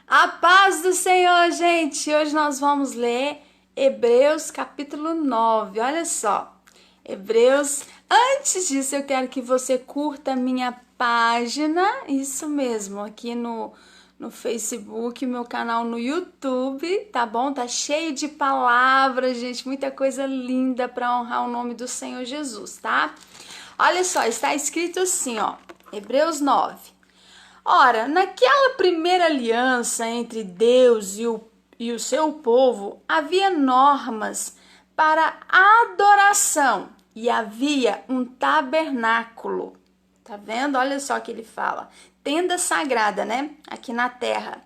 A paz do Senhor, gente! Hoje nós vamos ler Hebreus capítulo 9. Olha só, Hebreus. Antes disso, eu quero que você curta a minha página, isso mesmo, aqui no Facebook, meu canal no YouTube, tá bom? Tá cheio de palavras, gente, muita coisa linda para honrar o nome do Senhor Jesus, tá? Olha só, está escrito assim, ó, Hebreus 9. Ora, naquela primeira aliança entre Deus e o seu povo, havia normas para adoração e havia um tabernáculo. Tá vendo? Olha só que ele fala. Tenda sagrada, né? Aqui na terra.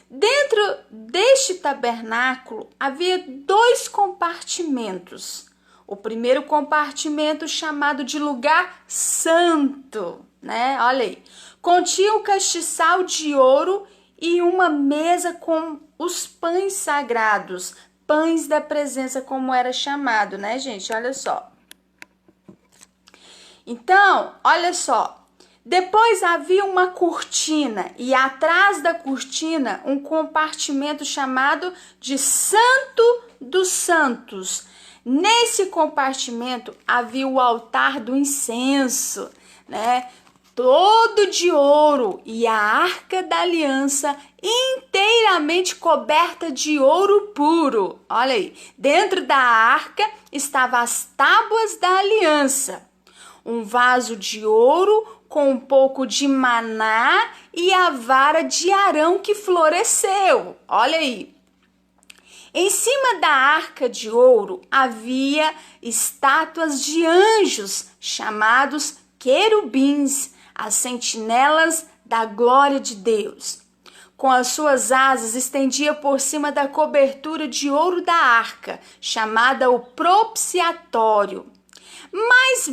Dentro deste tabernáculo havia dois compartimentos. O primeiro compartimento, chamado de lugar santo, né? Olha aí. Continha um castiçal de ouro e uma mesa com os pães sagrados, pães da presença, como era chamado, né, gente? Olha só. Então, olha só. Depois havia uma cortina e atrás da cortina um compartimento chamado de Santo dos Santos. Nesse compartimento havia o altar do incenso, né? Todo de ouro, e a arca da aliança inteiramente coberta de ouro puro. Olha aí, dentro da arca estavam as tábuas da aliança, um vaso de ouro com um pouco de maná e a vara de Arão que floresceu. Olha aí. Em cima da arca de ouro havia estátuas de anjos chamados querubins, as sentinelas da glória de Deus. Com as suas asas estendia por cima da cobertura de ouro da arca, chamada o propiciatório. Mas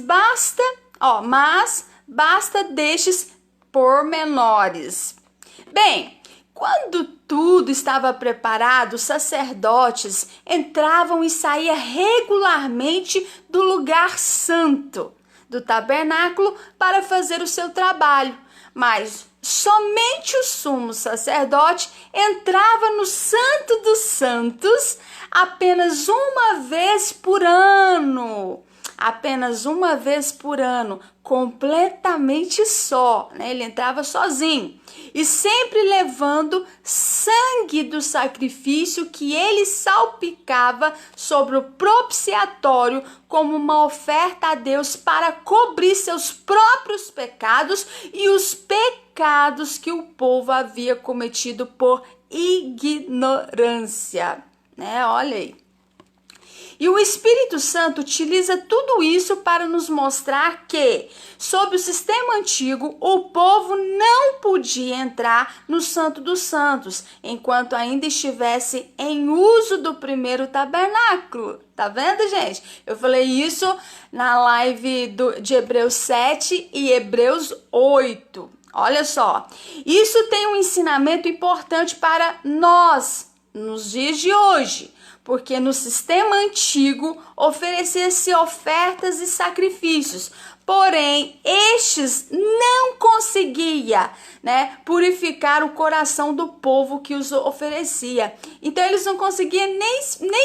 basta destes pormenores. Bem, quando tudo estava preparado, os sacerdotes entravam e saíam regularmente do lugar santo do tabernáculo para fazer o seu trabalho, mas somente o sumo sacerdote entrava no Santo dos Santos apenas uma vez por ano. Apenas uma vez por ano, completamente só, né? Ele entrava sozinho e sempre levando sangue do sacrifício que ele salpicava sobre o propiciatório como uma oferta a Deus para cobrir seus próprios pecados e os pecados que o povo havia cometido por ignorância, né? Olha aí. E o Espírito Santo utiliza tudo isso para nos mostrar que, sob o sistema antigo, o povo não podia entrar no Santo dos Santos, enquanto ainda estivesse em uso do primeiro tabernáculo. Tá vendo, gente? Eu falei isso na live de Hebreus 7 e Hebreus 8. Olha só, isso tem um ensinamento importante para nós, nos dias de hoje. Porque no sistema antigo oferecia-se ofertas e sacrifícios, porém estes não conseguia, né, purificar o coração do povo que os oferecia. Então eles não conseguiam nem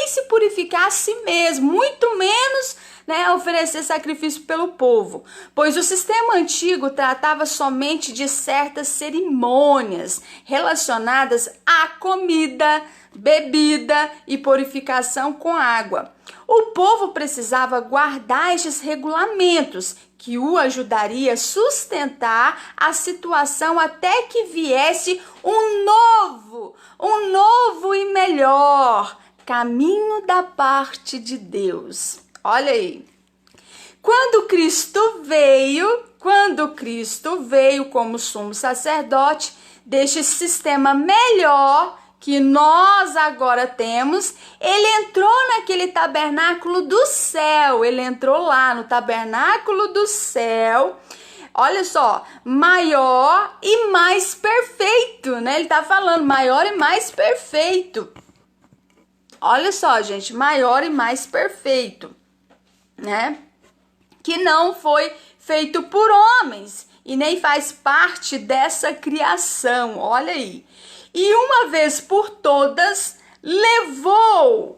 se purificar a si mesmo, muito menos, né, oferecer sacrifício pelo povo, pois o sistema antigo tratava somente de certas cerimônias relacionadas à comida, bebida e purificação com água. O povo precisava guardar estes regulamentos que o ajudaria a sustentar a situação até que viesse um novo e melhor caminho da parte de Deus. Olha aí. Quando Cristo veio como sumo sacerdote deste sistema melhor que nós agora temos, ele entrou naquele tabernáculo do céu, ele entrou lá no tabernáculo do céu, olha só, maior e mais perfeito, né? Ele tá falando maior e mais perfeito. Olha só, gente, maior e mais perfeito, né? Que não foi feito por homens e nem faz parte dessa criação, olha aí. e uma vez por todas levou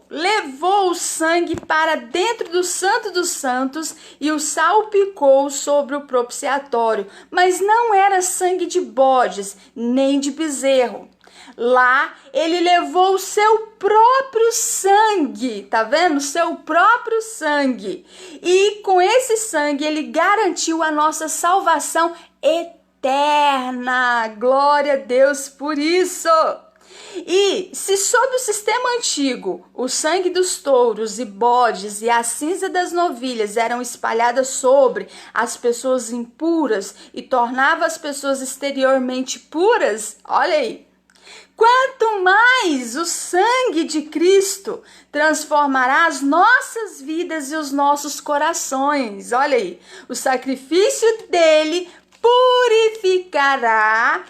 o sangue para dentro do Santo dos Santos e o salpicou sobre o propiciatório. Mas não era sangue de bodes, nem de bezerro. Lá ele levou o seu próprio sangue, tá vendo? Seu próprio sangue. E com esse sangue ele garantiu a nossa salvação eterna. Glória a Deus por isso. E se sob o sistema antigo o sangue dos touros e bodes e a cinza das novilhas eram espalhadas sobre as pessoas impuras e tornava as pessoas exteriormente puras, olha aí, quanto mais o sangue de Cristo transformará as nossas vidas e os nossos corações. Olha aí, o sacrifício dele purificará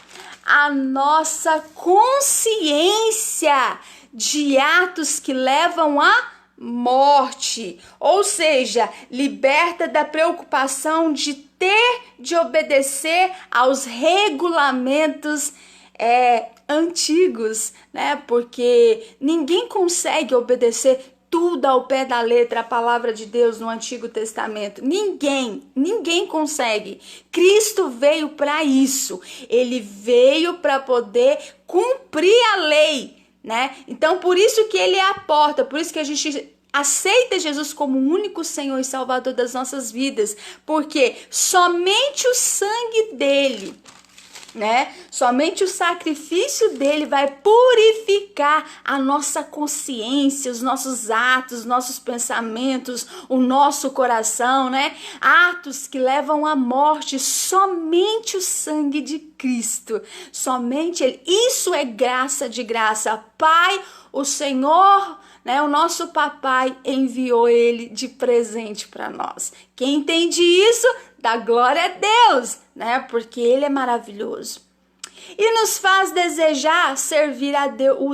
a nossa consciência de atos que levam à morte, ou seja, liberta da preocupação de ter de obedecer aos regulamentos antigos, né? Porque ninguém consegue obedecer tudo ao pé da letra, a palavra de Deus no Antigo Testamento. Ninguém consegue. Cristo veio para isso. Ele veio para poder cumprir a lei, né? Então, por isso que ele é a porta, por isso que a gente aceita Jesus como o único Senhor e Salvador das nossas vidas, porque somente o sangue dele, né? Somente o sacrifício dele vai purificar a nossa consciência, os nossos atos, os nossos pensamentos, o nosso coração, né? Atos que levam à morte, somente o sangue de Cristo, somente ele. Isso é graça de graça. Pai, o Senhor, né, o nosso papai enviou ele de presente para nós. Quem entende isso, dá glória a Deus, né? Porque ele é maravilhoso. E nos faz desejar servir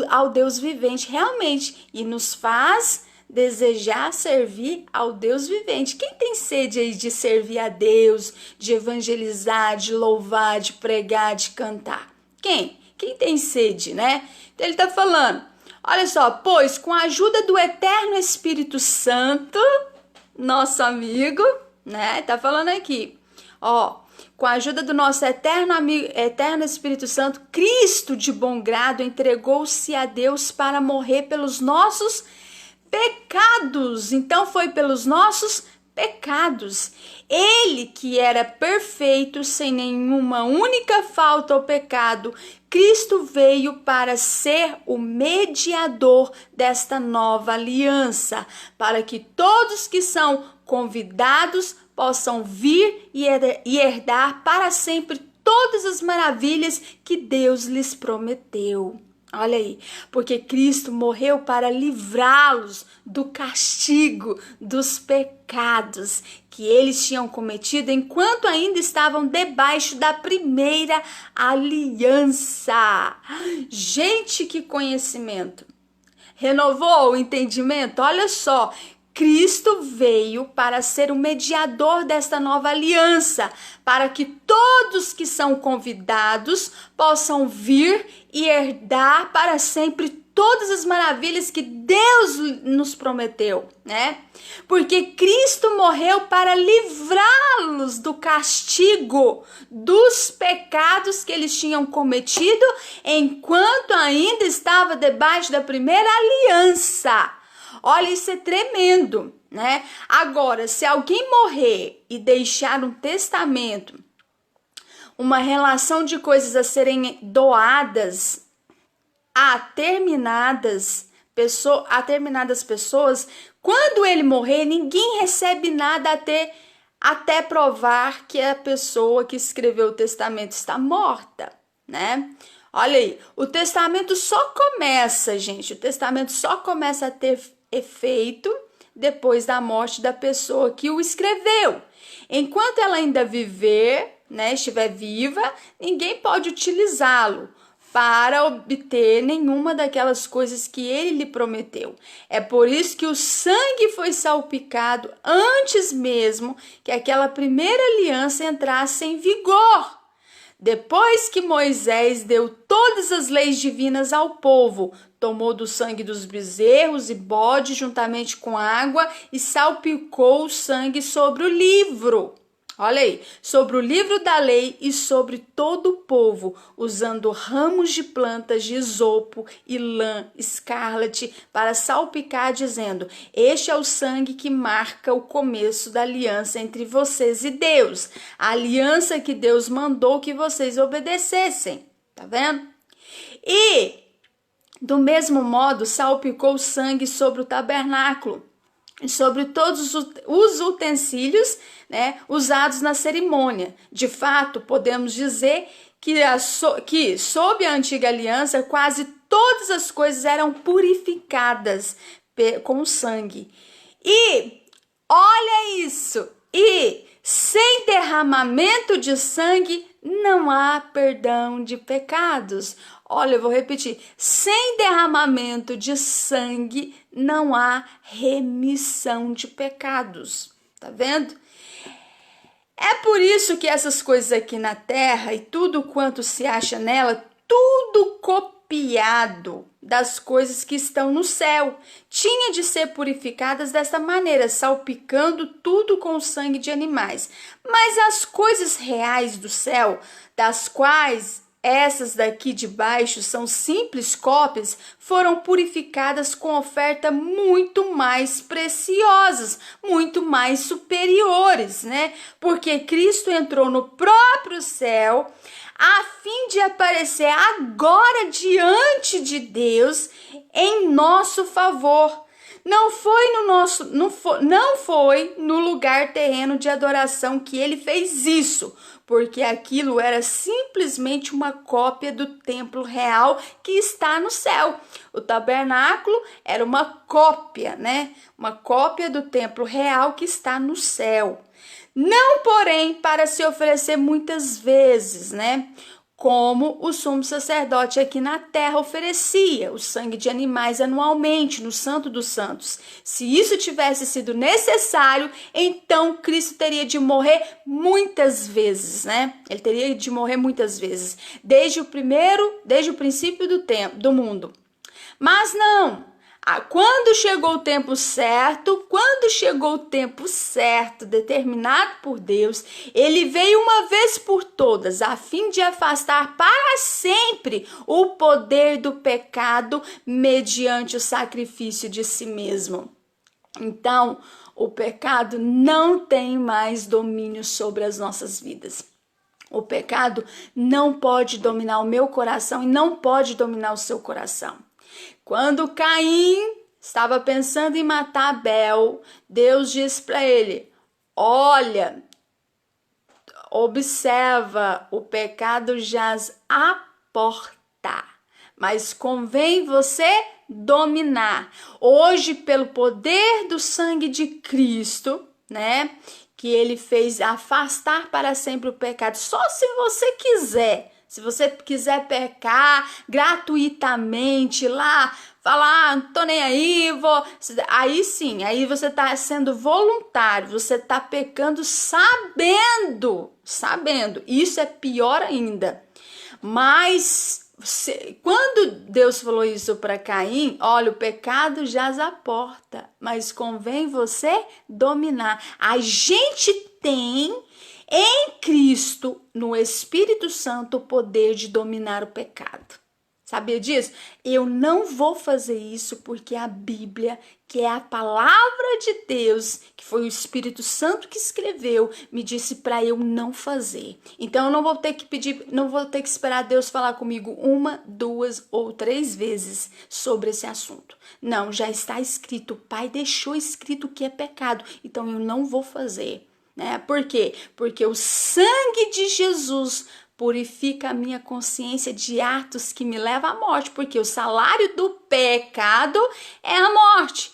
ao Deus vivente, realmente. E nos faz desejar servir ao Deus vivente. Quem tem sede aí de servir a Deus, de evangelizar, de louvar, de pregar, de cantar? Quem? Quem tem sede, né? Então ele está falando, olha só, pois com a ajuda do eterno Espírito Santo, nosso amigo, né? Tá falando aqui, ó, com a ajuda do nosso eterno Espírito Santo, Cristo de bom grado entregou-se a Deus para morrer pelos nossos pecados. Então foi pelos nossos pecados. Ele que era perfeito, sem nenhuma única falta ou pecado, Cristo veio para ser o mediador desta nova aliança, para que todos que são convidados possam vir e herdar para sempre todas as maravilhas que Deus lhes prometeu. Olha aí, porque Cristo morreu para livrá-los do castigo dos pecados que eles tinham cometido enquanto ainda estavam debaixo da primeira aliança. Gente, que conhecimento! Renovou o entendimento? Olha só, Cristo veio para ser o mediador desta nova aliança, para que todos que são convidados possam vir e herdar para sempre todas as maravilhas que Deus nos prometeu, né? Porque Cristo morreu para livrá-los do castigo dos pecados que eles tinham cometido enquanto ainda estava debaixo da primeira aliança. Olha, isso é tremendo, né? Agora, se alguém morrer e deixar um testamento, uma relação de coisas a serem doadas a determinadas pessoas, quando ele morrer, ninguém recebe nada até provar que a pessoa que escreveu o testamento está morta, né? Olha aí, o testamento só começa, gente, o testamento só começa a ter efeito depois da morte da pessoa que o escreveu. Enquanto ela ainda viver, né, estiver viva, ninguém pode utilizá-lo para obter nenhuma daquelas coisas que ele lhe prometeu. É por isso que o sangue foi salpicado antes mesmo que aquela primeira aliança entrasse em vigor. Depois que Moisés deu todas as leis divinas ao povo, tomou do sangue dos bezerros e bodes juntamente com água e salpicou o sangue sobre o livro. Olha aí, sobre o livro da lei e sobre todo o povo, usando ramos de plantas de isopo e lã escarlate para salpicar, dizendo: este é o sangue que marca o começo da aliança entre vocês e Deus, a aliança que Deus mandou que vocês obedecessem. Tá vendo? E, do mesmo modo, salpicou o sangue sobre o tabernáculo e sobre todos os utensílios, né, usados na cerimônia. De fato, podemos dizer que sob a antiga aliança, quase todas as coisas eram purificadas com sangue. E, olha isso, e sem derramamento de sangue não há perdão de pecados. Olha, eu vou repetir. Sem derramamento de sangue não há remissão de pecados. Tá vendo? É por isso que essas coisas aqui na terra e tudo quanto se acha nela, tudo copiado das coisas que estão no céu, tinha de ser purificadas dessa maneira, salpicando tudo com o sangue de animais. Mas as coisas reais do céu, das quais essas daqui de baixo são simples cópias, foram purificadas com oferta muito mais preciosas, muito mais superiores, né? Porque Cristo entrou no próprio céu a fim de aparecer agora diante de Deus em nosso favor. Não foi no lugar terreno de adoração que ele fez isso, porque aquilo era simplesmente uma cópia do templo real que está no céu. O tabernáculo era uma cópia, né? Uma cópia do templo real que está no céu. Não, porém, para se oferecer muitas vezes, né? Como o sumo sacerdote aqui na terra oferecia o sangue de animais anualmente no Santo dos Santos. Se isso tivesse sido necessário, então Cristo teria de morrer muitas vezes, né? Ele teria de morrer muitas vezes, desde o princípio do mundo. Mas não. Quando chegou o tempo certo, determinado por Deus, ele veio uma vez por todas, a fim de afastar para sempre o poder do pecado mediante o sacrifício de si mesmo. Então, o pecado não tem mais domínio sobre as nossas vidas. O pecado não pode dominar o meu coração e não pode dominar o seu coração. Quando Caim estava pensando em matar Abel, Deus disse para ele: olha, observa, o pecado jaz à porta, mas convém você dominar. Hoje, pelo poder do sangue de Cristo, né, que ele fez afastar para sempre o pecado, só se você quiser. Se você quiser pecar gratuitamente lá, falar, não tô nem aí, aí sim, aí você tá sendo voluntário, você tá pecando sabendo, isso é pior ainda. Mas quando Deus falou isso para Caim, olha, o pecado jaz à porta, mas convém você dominar. A gente tem em Cristo, no Espírito Santo, o poder de dominar o pecado. Sabia disso? Eu não vou fazer isso porque a Bíblia, que é a palavra de Deus, que foi o Espírito Santo que escreveu, me disse para eu não fazer. Então eu não vou ter que esperar Deus falar comigo 1, 2 ou 3 vezes sobre esse assunto. Não, já está escrito, o Pai deixou escrito que é pecado, então eu não vou fazer. Né? Por quê? Porque o sangue de Jesus purifica a minha consciência de atos que me levam à morte, porque o salário do pecado é a morte.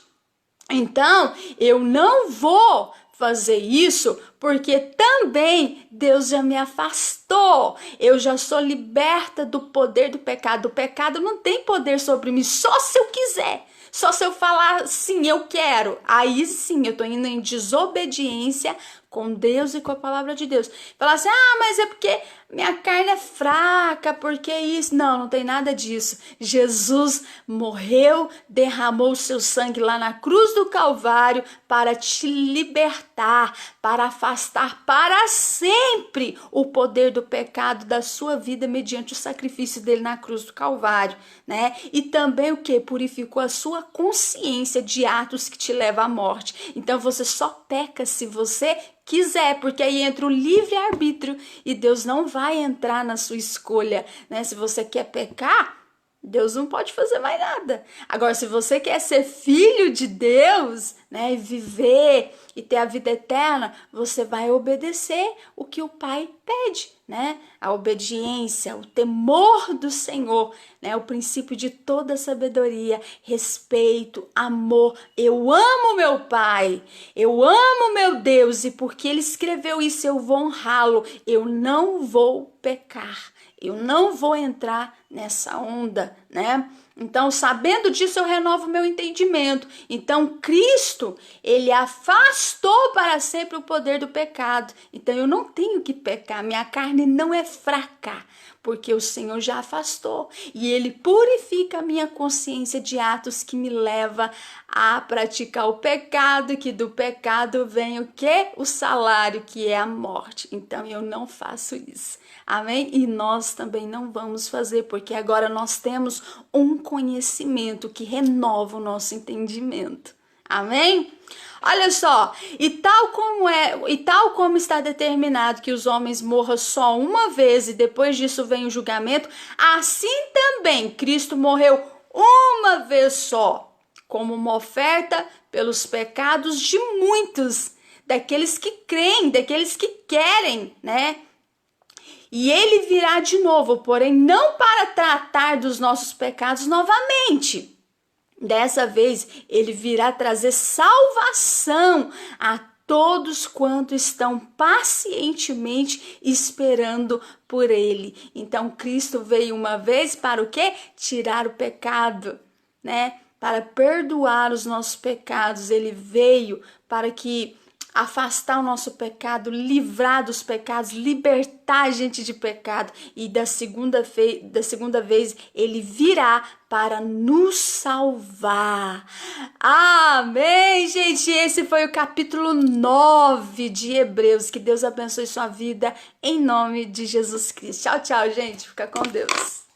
Então, eu não vou fazer isso porque também Deus já me afastou. Eu já sou liberta do poder do pecado. O pecado não tem poder sobre mim, só se eu quiser. Só se eu falar sim, eu quero. Aí sim, eu tô indo em desobediência com Deus e com a palavra de Deus. Falar assim, mas é porque minha carne é fraca, porque isso? Não, não tem nada disso. Jesus morreu, derramou o seu sangue lá na cruz do Calvário para te libertar, para afastar para sempre o poder do pecado da sua vida mediante o sacrifício dele na cruz do Calvário, né? E também o que? Purificou a sua consciência de atos que te levam à morte. Então você só peca se você quiser, porque aí entra o livre-arbítrio e Deus não vai entrar na sua escolha, né? Se você quer pecar, Deus não pode fazer mais nada. Agora, se você quer ser filho de Deus, né, e viver e ter a vida eterna, você vai obedecer o que o Pai pede, né? A obediência, o temor do Senhor, né? O princípio de toda sabedoria, respeito, amor. Eu amo meu Pai, eu amo meu Deus, e porque Ele escreveu isso, eu vou honrá-lo. Eu não vou pecar. Eu não vou entrar nessa onda, né? Então, sabendo disso, eu renovo meu entendimento. Então, Cristo, ele afastou para sempre o poder do pecado. Então, eu não tenho que pecar. Minha carne não é fraca, porque o Senhor já afastou. E ele purifica a minha consciência de atos que me leva a praticar o pecado, que do pecado vem o quê? O salário, que é a morte. Então, eu não faço isso. Amém? E nós também não vamos fazer, porque agora nós temos um conhecimento que renova o nosso entendimento. Amém? Olha só, e tal como está determinado que os homens morram só uma vez e depois disso vem o julgamento, assim também Cristo morreu uma vez só, como uma oferta pelos pecados de muitos, daqueles que creem, daqueles que querem, né? E ele virá de novo, porém não para tratar dos nossos pecados novamente. Dessa vez, ele virá trazer salvação a todos quanto estão pacientemente esperando por ele. Então, Cristo veio uma vez para o quê? Tirar o pecado, né? Para perdoar os nossos pecados. Ele veio para que afastar o nosso pecado, livrar dos pecados, libertar a gente de pecado. E da segunda vez ele virá para nos salvar. Amém, gente? Esse foi o capítulo 9 de Hebreus. Que Deus abençoe sua vida em nome de Jesus Cristo. Tchau, tchau, gente. Fica com Deus.